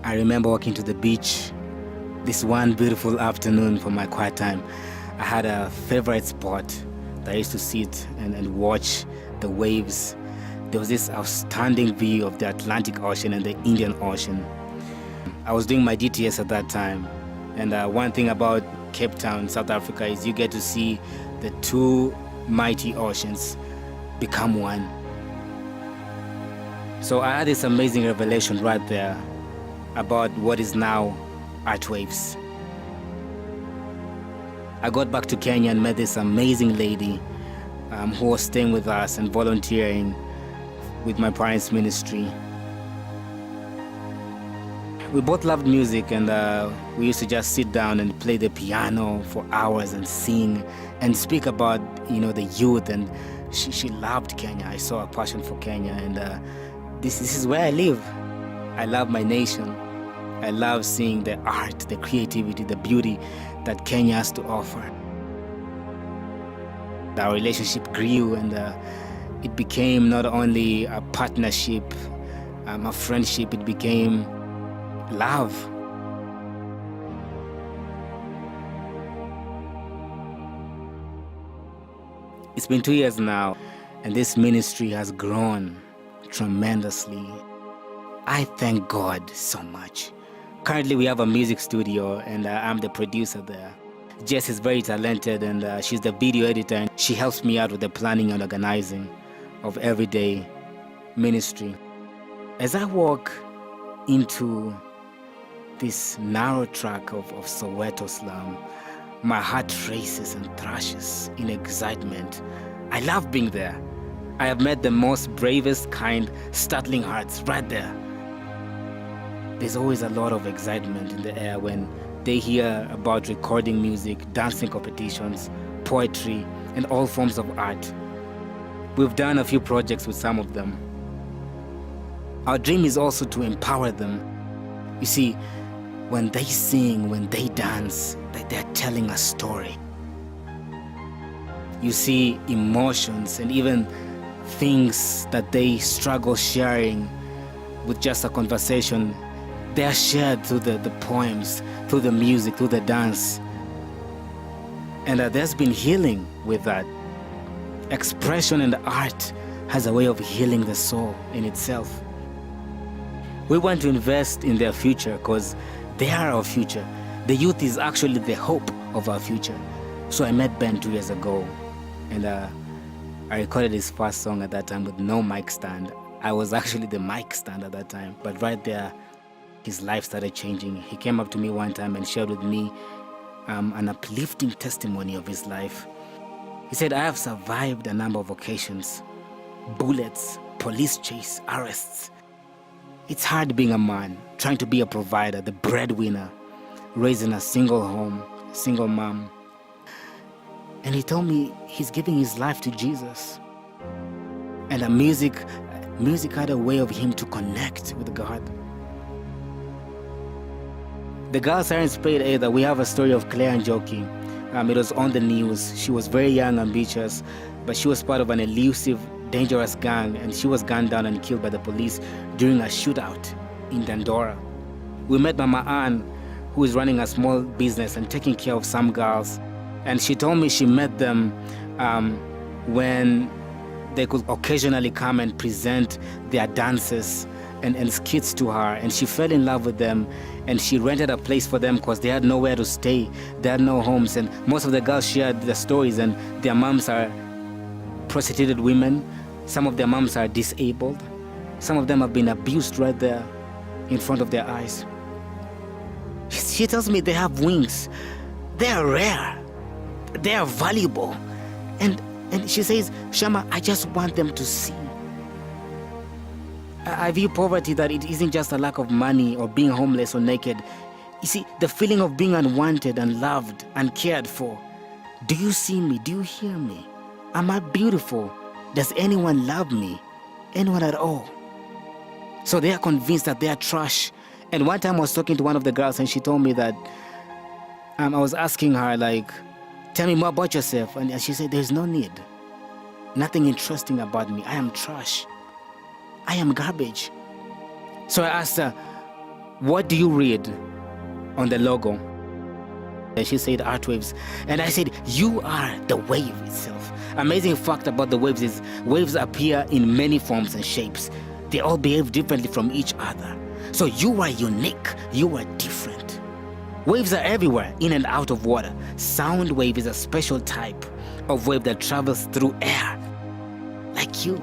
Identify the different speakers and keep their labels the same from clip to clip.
Speaker 1: I remember walking to the beach this one beautiful afternoon for my quiet time. I had a favorite spot that I used to sit and watch the waves. There was this outstanding view of the Atlantic Ocean and the Indian Ocean. I was doing my DTS at that time, and one thing about Cape Town, South Africa, is you get to see the two mighty oceans become one. So I had this amazing revelation right there about what is now Art Waves. I got back to Kenya and met this amazing lady who was staying with us and volunteering with my parents' ministry. We both loved music, and we used to just sit down and play the piano for hours and sing and speak about, the youth. And she loved Kenya. I saw a passion for Kenya, and this is where I live. I love my nation. I love seeing the art, the creativity, the beauty that Kenya has to offer. Our relationship grew, and it became not only a partnership, a friendship, it became love. It's been 2 years now, and this ministry has grown tremendously. I thank God so much. Currently, we have a music studio, and I'm the producer there. Jess is very talented, and she's the video editor, and she helps me out with the planning and organizing of everyday ministry. As I walk into this narrow track of Soweto slum, my heart races and thrashes in excitement. I love being there. I have met the most bravest, kind, startling hearts right there. There's always a lot of excitement in the air when they hear about recording music, dancing competitions, poetry, and all forms of art. We've done a few projects with some of them. Our dream is also to empower them. You see, when they sing, when they dance, they're telling a story. You see emotions and even things that they struggle sharing with just a conversation. They are shared through the poems, through the music, through the dance. And there's been healing with that. Expression and art has a way of healing the soul in itself. We want to invest in their future because they are our future. The youth is actually the hope of our future. So I met Ben 2 years ago, and I recorded his first song at that time with no mic stand. I was actually the mic stand at that time, but right there, his life started changing. He came up to me one time and shared with me an uplifting testimony of his life. He said, I have survived a number of occasions, bullets, police chase, arrests. It's hard being a man, trying to be a provider, the breadwinner, raising a single home, single mom. And he told me he's giving his life to Jesus. And music had a way of him to connect with God. The girls aren't played either. We have a story of Claire and Joki. It was on the news. She was very young, ambitious, but she was part of an elusive, dangerous gang, and she was gunned down and killed by the police during a shootout in Dandora. We met Mama Ann, who is running a small business and taking care of some girls. And she told me she met them when they could occasionally come and present their dances and skits to her. And she fell in love with them, and she rented a place for them because they had nowhere to stay. They had no homes. And most of the girls shared their stories, and their moms are prostituted women. Some of their moms are disabled. Some of them have been abused right there in front of their eyes. She tells me they have wings. They are rare. They are valuable. And she says, Shama, I just want them to see. I view poverty that it isn't just a lack of money or being homeless or naked. You see, the feeling of being unwanted and loved and cared for. Do you see me? Do you hear me? Am I beautiful? Does anyone love me? Anyone at all? So they are convinced that they are trash. And one time I was talking to one of the girls, and she told me that I was asking her, like, tell me more about yourself. And she said, there's no need. Nothing interesting about me. I am trash. I am garbage. So I asked her, what do you read on the logo? And she said, Art Waves. And I said, you are the wave itself. Amazing fact about the waves is waves appear in many forms and shapes. They all behave differently from each other. So you are unique. You are different. Waves are everywhere, in and out of water. Sound wave is a special type of wave that travels through air, like you.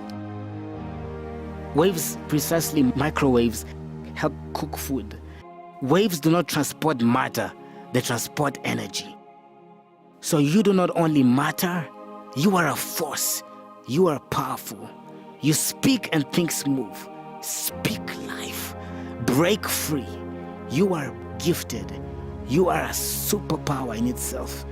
Speaker 1: Waves, precisely microwaves, help cook food. Waves do not transport matter, they transport energy. So you do not only matter, you are a force. You are powerful. You speak and think smooth. Speak life. Break free. You are gifted. You are a superpower in itself.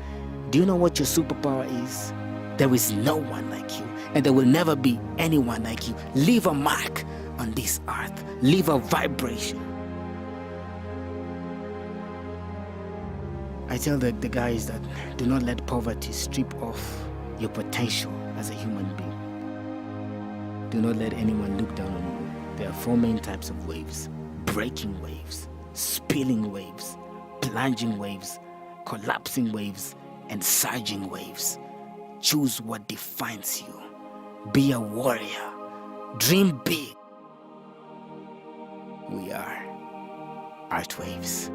Speaker 1: Do you know what your superpower is? There is no one like you, and there will never be anyone like you. Leave a mark on this earth. Leave a vibration. I tell the guys that do not let poverty strip off your potential as a human being. Do not let anyone look down on you. There are 4 main types of waves: breaking waves, spilling waves, plunging waves, collapsing waves, and surging waves. Choose what defines you. Be a warrior. Dream big. We are Art Waves.